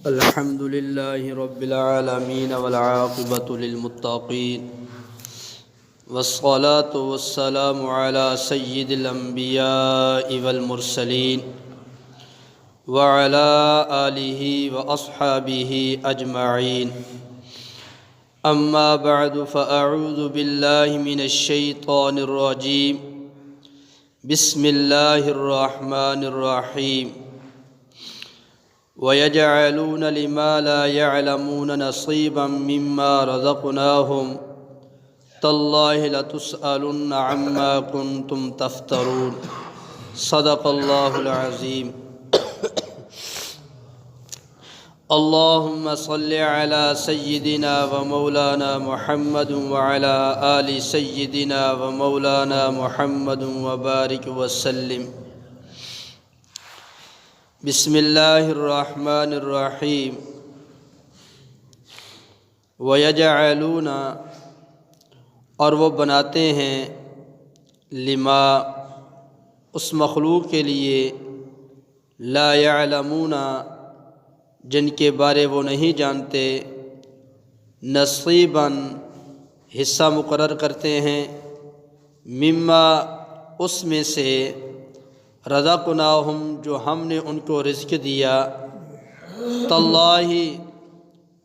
الحمد لله رب العالمين والعاقبة للمتقين والصلاة والسلام على سيد الأنبياء والمرسلين وعلى آله وأصحابه أجمعين. أما بعد فأعوذ بالله من الشيطان الرجيم. بسم الله الرحمن الرحيم. وَيَجْعَلُونَ لِمَا لَا يَعْلَمُونَ نَصِيبًا مِّمَّا رَزَقْنَاهُمْ تَاللَّهِ لَتُسْأَلُنَّ عَمَّا كُنتُمْ تَفْتَرُونَ. صدق اللہ العظیم. اللہم صل علی سیدنا و مولانا محمد وعلی آل سیدنا و مولانا محمد وبارک وسلم. بسم اللہ الرحمن الرحیم. وَيَجْعَلُونَ اور وہ بناتے ہیں لما اس مخلوق کے لیے لا يعلمون جن کے بارے وہ نہیں جانتے نصیباً حصہ مقرر کرتے ہیں مما اس میں سے رزقناہم جو ہم نے ان کو رزق دیا. تاللہ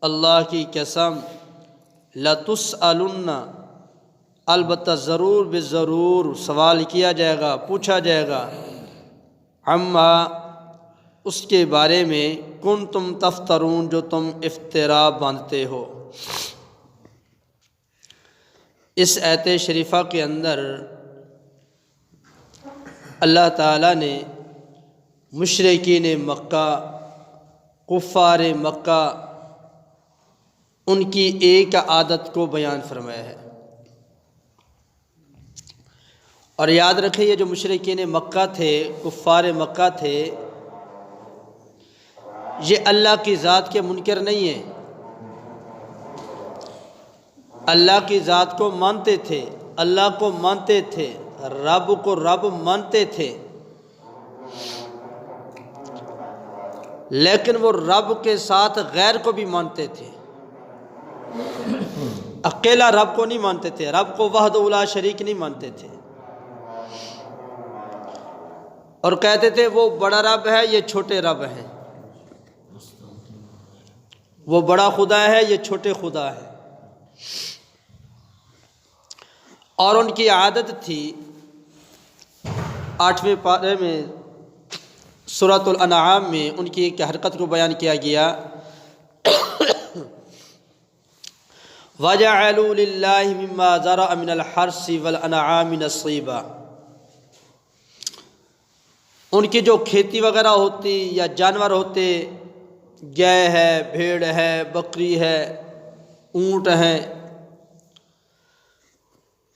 اللہ کی قسم لتسألن البتہ ضرور بضرور سوال کیا جائے گا، پوچھا جائے گا، عما اس کے بارے میں کنتم تفترون جو تم افترا باندھتے ہو. اس آیت شریفہ کے اندر اللہ تعالیٰ نے مشرکین مکہ، کفار مکہ، ان کی ایک عادت کو بیان فرمایا ہے. اور یاد رکھیں یہ جو مشرکین مکہ تھے، کفار مکہ تھے، یہ اللہ کی ذات کے منکر نہیں ہیں. اللہ کی ذات کو مانتے تھے، اللہ کو مانتے تھے، رب کو رب مانتے تھے، لیکن وہ رب کے ساتھ غیر کو بھی مانتے تھے. اکیلا رب کو نہیں مانتے تھے، رب کو وحدہ لا شریک نہیں مانتے تھے، اور کہتے تھے وہ بڑا رب ہے، یہ چھوٹے رب ہیں، وہ بڑا خدا ہے، یہ چھوٹے خدا ہے. اور ان کی عادت تھی، 8ویں پارے میں سورۃ الانعام میں ان کی ایک حرکت کو بیان کیا گیا. وَجَعَلُوا لِلَّهِ مِمَّا ذَرَأَ مِنَ الْحَرْثِ وَالْأَنْعَامِ نَصِيبًا. ان کی جو کھیتی وغیرہ ہوتی یا جانور ہوتے، گائے ہے، بھیڑ ہے، بکری ہے، اونٹ ہیں،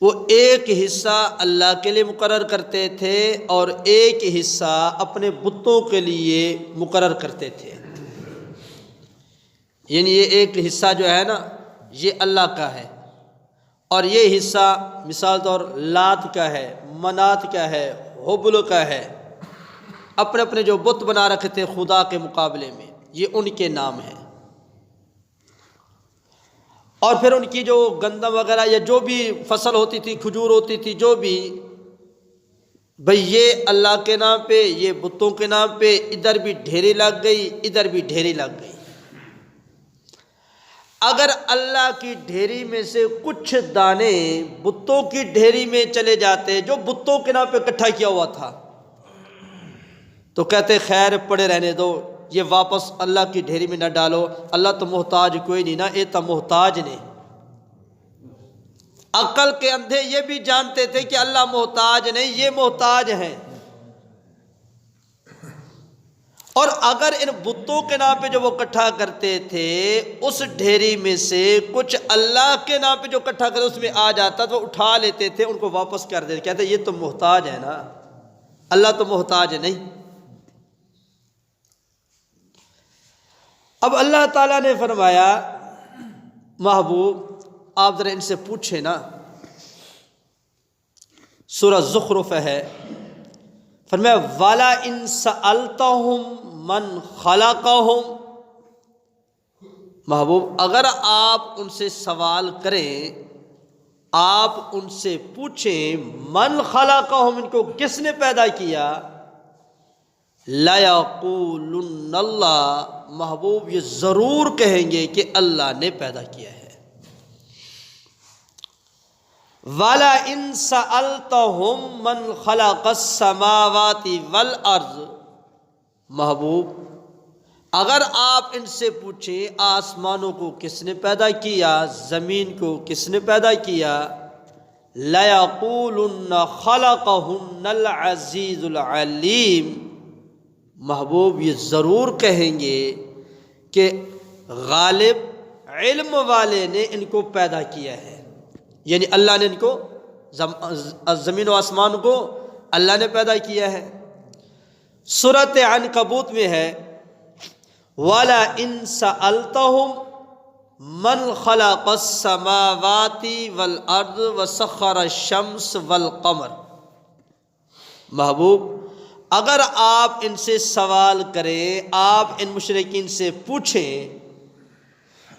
وہ ایک حصہ اللہ کے لیے مقرر کرتے تھے اور ایک حصہ اپنے بتوں کے لیے مقرر کرتے تھے. یعنی یہ ایک حصہ جو ہے نا یہ اللہ کا ہے، اور یہ حصہ مثال طور لات کا ہے، منات کا ہے، حبل کا ہے. اپنے اپنے جو بت بنا رکھے تھے خدا کے مقابلے میں، یہ ان کے نام ہیں. اور پھر ان کی جو گندم وغیرہ یا جو بھی فصل ہوتی تھی، کھجور ہوتی تھی، جو بھی، بھئی یہ اللہ کے نام پہ، یہ بتوں کے نام پہ، ادھر بھی ڈھیری لگ گئی، ادھر بھی ڈھیری لگ گئی. اگر اللہ کی ڈھیری میں سے کچھ دانے بتوں کی ڈھیری میں چلے جاتے جو بتوں کے نام پہ اکٹھا کیا ہوا تھا، تو کہتے خیر پڑے رہنے دو، یہ واپس اللہ کی ڈھیری میں نہ ڈالو، اللہ تو محتاج کوئی نہیں نا، اے تو محتاج نے. عقل کے اندھے یہ بھی جانتے تھے کہ اللہ محتاج نہیں، یہ محتاج ہیں. اور اگر ان بتوں کے نام پہ جو وہ اکٹھا کرتے تھے، اس ڈھیری میں سے کچھ اللہ کے نام پہ جو اکٹھا کرتے اس میں آ جاتا تو اٹھا لیتے تھے، ان کو واپس کر دیتے، کہتے یہ تو محتاج ہے نا، اللہ تو محتاج نہیں. اب اللہ تعالیٰ نے فرمایا محبوب آپ ذرا ان سے پوچھیں نا. سورہ زخرف ہے، فرمایا والا ان سألتہم من خلقہم، محبوب اگر آپ ان سے سوال کریں، آپ ان سے پوچھیں من خلقہم، ان کو کس نے پیدا کیا، لَيَقُولُنَّ اللہ، محبوب یہ ضرور کہیں گے کہ اللہ نے پیدا کیا ہے۔ وَلَئِن سَأَلْتَهُم مَّنْ خَلَقَ السَّمَاوَاتِ وَالْأَرْضِ، محبوب اگر آپ ان سے پوچھیں آسمانوں کو کس نے پیدا کیا، زمین کو کس نے پیدا کیا، لَيَقُولُنَّ خَلَقَهُنَّ الْعَزِيزُ الْعَلِيمُ، محبوب یہ ضرور کہیں گے کہ غالب علم والے نے ان کو پیدا کیا ہے، یعنی اللہ نے ان کو زمین و آسمان کو اللہ نے پیدا کیا ہے۔ سورۃ عنکبوت میں ہے وَلَئِن سَأَلْتَهُم مَّنْ خَلَقَ السَّمَاوَاتِ وَالْأَرْضِ وَسَخَّرَ الشَّمْسَ وَالْقَمَرَ، محبوب اگر آپ ان سے سوال کریں، آپ ان مشرکین سے پوچھیں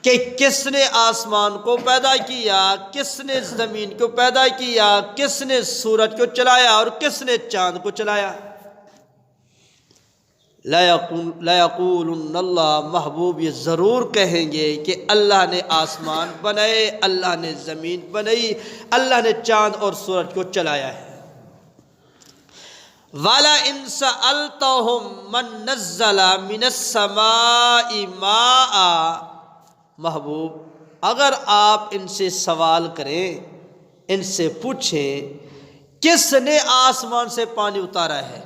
کہ کس نے آسمان کو پیدا کیا، کس نے زمین کو پیدا کیا، کس نے سورج کو چلایا اور کس نے چاند کو چلایا، لَيَقُولُنَّ اللہ، محبوب یہ ضرور کہیں گے کہ اللہ نے آسمان بنائے، اللہ نے زمین بنائی، اللہ نے چاند اور سورج کو چلایا ہے۔ وَلَئِن سَأَلْتَهُم مَّن نَّزَّلَ مِنَ السَّمَاءِ مَاءً، محبوب اگر آپ ان سے سوال کریں، ان سے پوچھیں کس نے آسمان سے پانی اتارا ہے،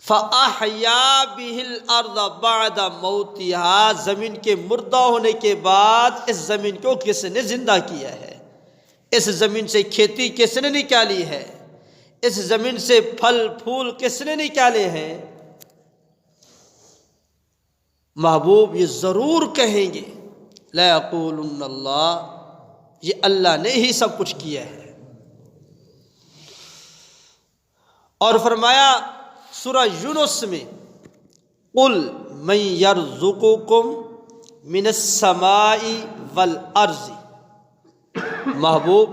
فَأَحْيَا بِهِ الْأَرْضَ بَعْدَ مَوْتِهَا، زمین کے مردہ ہونے کے بعد اس زمین کو کس نے زندہ کیا ہے، اس زمین سے کھیتی کس نے نکالی ہے، اس زمین سے پھل پھول کس نے نکالے ہیں، محبوب یہ ضرور کہیں گے لَيَقُولُنَّ اللہ، یہ اللہ نے ہی سب کچھ کیا ہے۔ اور فرمایا سورہ یونس میں قُلْ مَن يَرْزُقُكُم مِّنَ السَّمَاءِ وَالْأَرْضِ، محبوب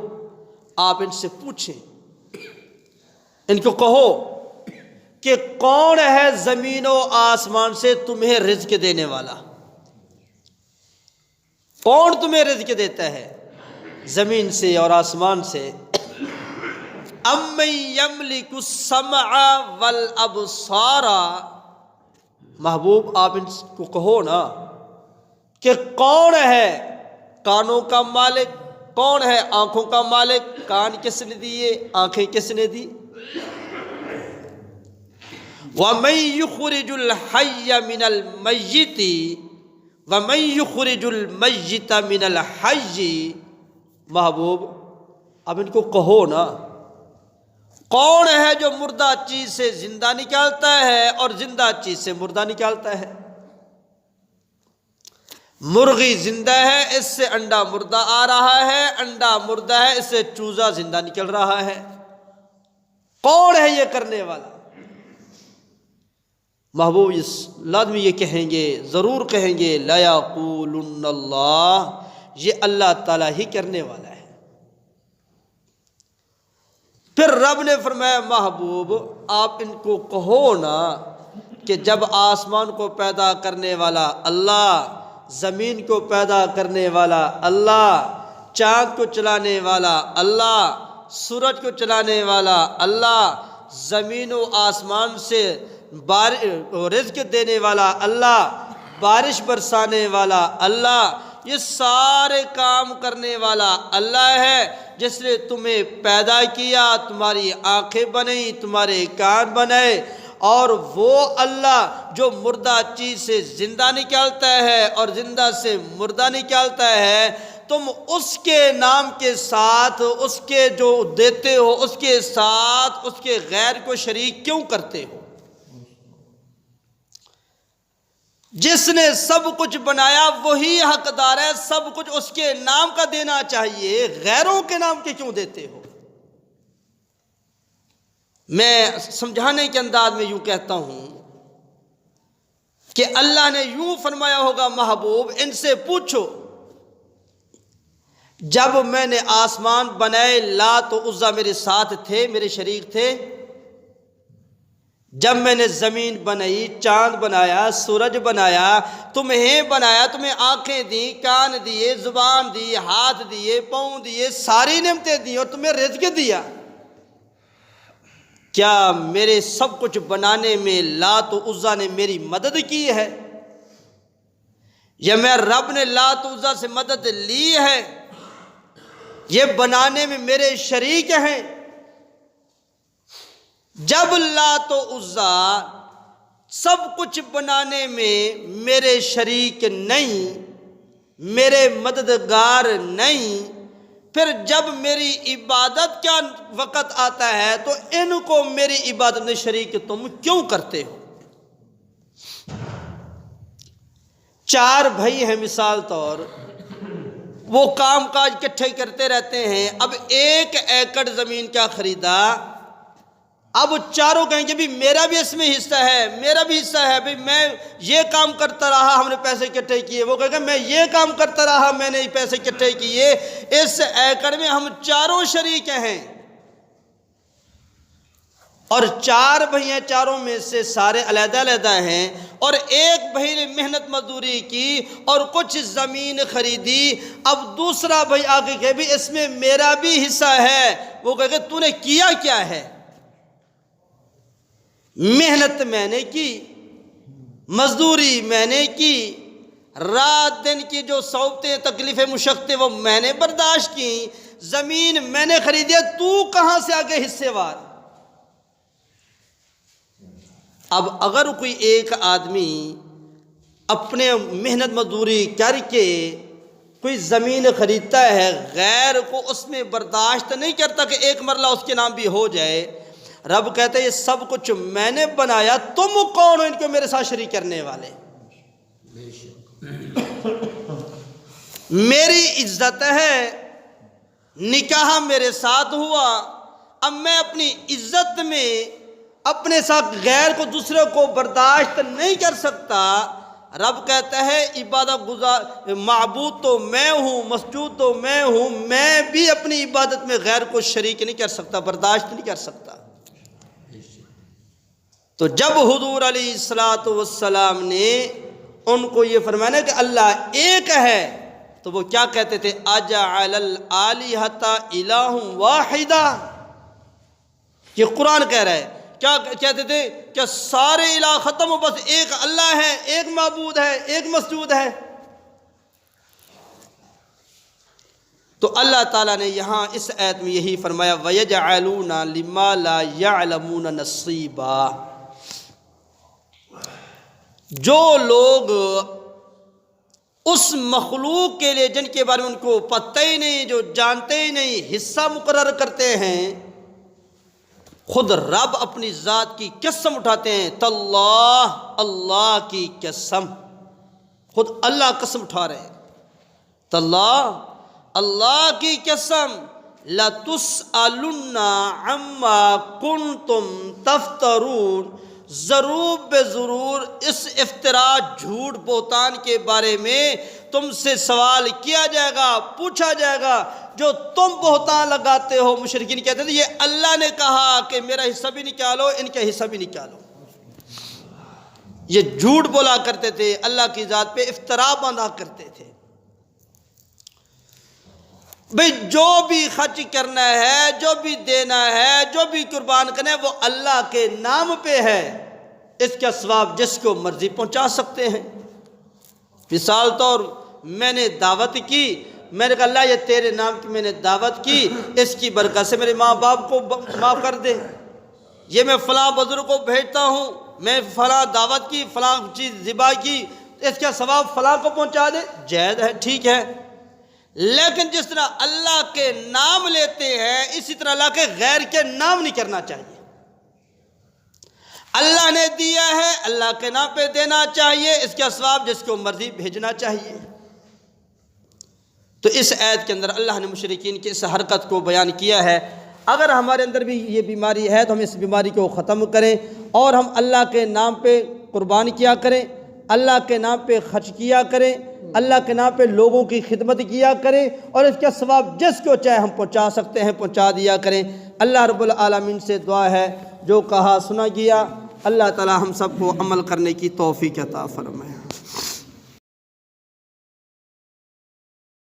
آپ ان سے پوچھیں، ان کو کہو کہ کون ہے زمین و آسمان سے تمہیں رزق دینے والا، کون تمہیں رزق دیتا ہے زمین سے اور آسمان سے، اَمَّن يَمْلِكُ السَّمْعَ وَالْأَبْصَارَ، محبوب آپ ان کو کہو نا کہ کون ہے کانوں کا مالک، کون ہے آنکھوں کا مالک، کان کس نے دیے، آنکھیں کس نے دی، وَمَن يُخْرِجُ الْحَيَّ مِنَ الْمَيِّتِ وَمَن يُخْرِجُ الْمَيِّتَ مِنَ الْحَيِّ، محبوب اب ان کو کہو نا کون ہے جو مردہ چیز سے زندہ نکالتا ہے اور زندہ چیز سے مردہ نکالتا ہے، مرغی زندہ ہے اس سے انڈا مردہ آ رہا ہے، انڈا مردہ ہے اس سے چوزا زندہ نکل رہا ہے، کون ہے یہ کرنے والا، محبوب اس لازمی یہ کہیں گے، ضرور کہیں گے لَيَقُولُنَّ اللہ، یہ اللہ تعالیٰ ہی کرنے والا ہے۔ پھر رب نے فرمایا محبوب آپ ان کو کہو نا کہ جب آسمان کو پیدا کرنے والا اللہ، زمین کو پیدا کرنے والا اللہ، چاند کو چلانے والا اللہ، سورج کو چلانے والا اللہ، زمین و آسمان سے رزق دینے والا اللہ، بارش برسانے والا اللہ، یہ سارے کام کرنے والا اللہ ہے جس نے تمہیں پیدا کیا، تمہاری آنکھیں بنائیں، تمہارے کان بنائے، اور وہ اللہ جو مردہ چیز سے زندہ نکالتا ہے اور زندہ سے مردہ نکالتا ہے، تم اس کے نام کے ساتھ اس کے جو دیتے ہو اس کے ساتھ اس کے غیر کو شریک کیوں کرتے ہو؟ جس نے سب کچھ بنایا وہی حقدار ہے، سب کچھ اس کے نام کا دینا چاہیے، غیروں کے نام کے کیوں دیتے ہو؟ میں سمجھانے کے انداز میں یوں کہتا ہوں کہ اللہ نے یوں فرمایا ہوگا محبوب ان سے پوچھو جب میں نے آسمان بنائے لات و عزا میرے ساتھ تھے، میرے شریک تھے؟ جب میں نے زمین بنائی، چاند بنایا، سورج بنایا، تمہیں بنایا، تمہیں آنکھیں دی، کان دیے، زبان دی، ہاتھ دیے، پاؤں دیے، ساری نعمتیں دی اور تمہیں رزق دیا، کیا میرے سب کچھ بنانے میں لات و عزا نے میری مدد کی ہے، یا میں رب نے لات و عزا سے مدد لی ہے؟ یہ بنانے میں میرے شریک ہیں؟ جب لات و عزا سب کچھ بنانے میں میرے شریک نہیں، میرے مددگار نہیں، پھر جب میری عبادت کا وقت آتا ہے تو ان کو میری عبادت میں شریک تم کیوں کرتے ہو؟ 4 بھائی ہیں مثال طور، وہ کام کاج اکٹھے کرتے رہتے ہیں، اب 1 ایکڑ زمین کا خریدا، اب چاروں کہیں گے بھی میرا بھی اس میں حصہ ہے، میرا بھی حصہ ہے، بھی میں یہ کام کرتا رہا، ہم نے پیسے اکٹھے کیے، وہ کہے گا میں یہ کام کرتا رہا، میں نے پیسے اکٹھے کیے، اس ایکڑ میں ہم چاروں شریک ہیں۔ اور 4 بھائی ہیں، چاروں میں سے سارے علیحدہ علیحدہ ہیں، اور ایک بھائی نے محنت مزدوری کی اور کچھ زمین خریدی، اب دوسرا بھائی آگے کہ بھی اس میں میرا بھی حصہ ہے، وہ کہے گا تو نے کیا کیا ہے؟ محنت میں نے کی، مزدوری میں نے کی، رات دن کی جو صعوبتیں تکلیفیں مشقتیں وہ میں نے برداشت کی، زمین میں نے خریدی، تو کہاں سے آگے حصے وار؟ اب اگر کوئی ایک آدمی اپنے محنت مزدوری کر کے کوئی زمین خریدتا ہے، غیر کو اس میں برداشت نہیں کرتا کہ ایک مرلہ اس کے نام بھی ہو جائے، رب کہتا ہے یہ سب کچھ میں نے بنایا، تم کون ہو ان کو میرے ساتھ شریک کرنے والے؟ میری عزت ہے، نکاح میرے ساتھ ہوا، اب میں اپنی عزت میں اپنے ساتھ غیر کو دوسرے کو برداشت نہیں کر سکتا۔ رب کہتا ہے عبادت گزار معبود تو میں ہوں، مسجود تو میں ہوں، میں بھی اپنی عبادت میں غیر کو شریک نہیں کر سکتا، برداشت نہیں کر سکتا۔ تو جب حضور علیہ السلام نے ان کو یہ فرمایا کہ اللہ ایک ہے، تو وہ کیا کہتے تھے؟ اجعل الالہۃ الہ واحدہ، یہ قرآن کہہ رہا ہے، کیا کہتے تھے؟ کہ سارے الہ ختم ہو، بس ایک اللہ ہے، ایک معبود ہے، ایک مسجود ہے۔ تو اللہ تعالیٰ نے یہاں اس آیت میں یہی فرمایا وَيَجْعَلُونَ لِمَا لَا يَعْلَمُونَ نَصِيبًا۔ جو لوگ اس مخلوق کے لیے جن کے بارے میں ان کو پتہ ہی نہیں، جو جانتے ہی نہیں، حصہ مقرر کرتے ہیں، خود رب اپنی ذات کی قسم اٹھاتے ہیں، تاللہ، اللہ کی قسم، خود اللہ قسم اٹھا رہے ہیں، تاللہ، اللہ کی قسم، لَتُسْأَلُنَّ عَمَّا كُنْتُمْ تَفْتَرُونَ، ضرور بے ضرور اس افتراء، جھوٹ، بہتان کے بارے میں تم سے سوال کیا جائے گا، پوچھا جائے گا۔ جو تم بہتان لگاتے ہو، مشرکین کہتے تھے یہ اللہ نے کہا کہ میرا حصہ بھی نکالو، ان کا حصہ بھی نکالو، یہ جھوٹ بولا کرتے تھے، اللہ کی ذات پہ افتراء باندھا کرتے تھے۔ بھئی جو بھی خرچ کرنا ہے، جو بھی دینا ہے، جو بھی قربان کرنا ہے، وہ اللہ کے نام پہ ہے، اس کا ثواب جس کو مرضی پہنچا سکتے ہیں۔ مثال طور میں نے دعوت کی، میں نے کہا اللہ یہ تیرے نام کی میں نے دعوت کی، اس کی برکت سے میرے ماں باپ کو معاف کر دے، یہ میں فلاں بزرگ کو بھیجتا ہوں، میں فلاں دعوت کی، فلاں چیز ذبح کی، اس کا ثواب فلاں کو پہنچا دے، جائز ہے، ٹھیک ہے۔ لیکن جس طرح اللہ کے نام لیتے ہیں، اسی طرح اللہ کے غیر کے نام نہیں کرنا چاہیے۔ اللہ نے دیا ہے، اللہ کے نام پہ دینا چاہیے، اس کا ثواب جس کو مرضی بھیجنا چاہیے۔ تو اس آیت کے اندر اللہ نے مشرکین کی اس حرکت کو بیان کیا ہے۔ اگر ہمارے اندر بھی یہ بیماری ہے تو ہم اس بیماری کو ختم کریں اور ہم اللہ کے نام پہ قربان کیا کریں، اللہ کے نام پہ خرچ کیا کریں، اللہ کے نام پہ لوگوں کی خدمت کیا کریں، اور اس کا ثواب جس کو چاہے ہم پہنچا سکتے ہیں پہنچا دیا کریں۔ اللہ رب العالمین سے دعا ہے جو کہا سنا گیا، اللہ تعالی ہم سب کو عمل کرنے کی توفیق عطا فرمائے۔